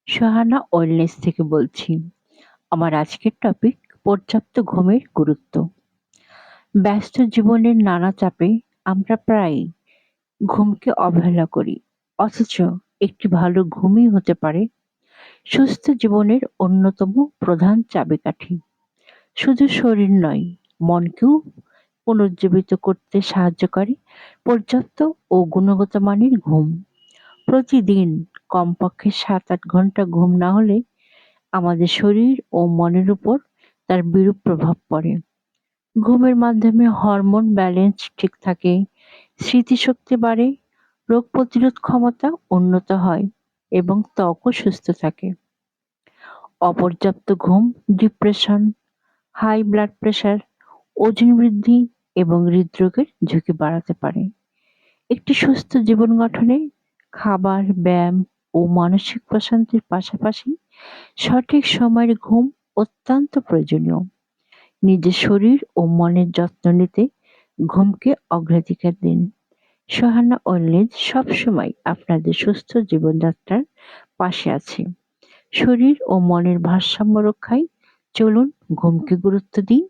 Shahana wellness থেকে বলছি। আমার আজকের টপিক পর্যাপ্ত ঘুমের গুরুত্ব। ব্যস্ত জীবনের নানা চাপে আমরা প্রায়ই ঘুমকে অবহেলা করি, অথচ একটি ভালো ঘুমই হতে পারে সুস্থ জীবনের অন্যতম প্রধান চাবিকাঠি। শুধু শরীর নয়, মনকেও পুনর্জীবিত করতে সাহায্যকারী পর্যাপ্ত ও গুণগত মানের ঘুম। প্রতিদিন কমপক্ষে ৭-৮ ঘন্টা ঘুম না হলে আমাদের শরীর ও মনের উপর তার বিরূপ প্রভাব পড়ে। ঘুমের মাধ্যমে হরমোন ব্যালেন্স ঠিক থাকে, স্মৃতিশক্তি বাড়ে, রোগ প্রতিরোধ ক্ষমতা উন্নত হয় এবং ত্বকও সুস্থ থাকে। অপর্যাপ্ত ঘুম ডিপ্রেশন, হাই ব্লাড প্রেশার, ওজন বৃদ্ধি এবং হৃদরোগের ঝুঁকি বাড়াতে পারে। একটি সুস্থ জীবন গঠনে খাবার, ব্যায়াম ও মানসিক প্রশান্তির পাশাপাশি সঠিক সময়ের ঘুম অত্যন্ত প্রয়োজনীয়। নিজের শরীর ও মনের যত্ন নিতে ঘুমকে অগ্রাধিকার দিন। শাহানা ওয়েলনেস সবসময় আপনাদের সুস্থ জীবনযাত্রার পাশে আছে। শরীর ও মনের ভারসাম্য রক্ষায় চলুন ঘুমকে গুরুত্ব দিই।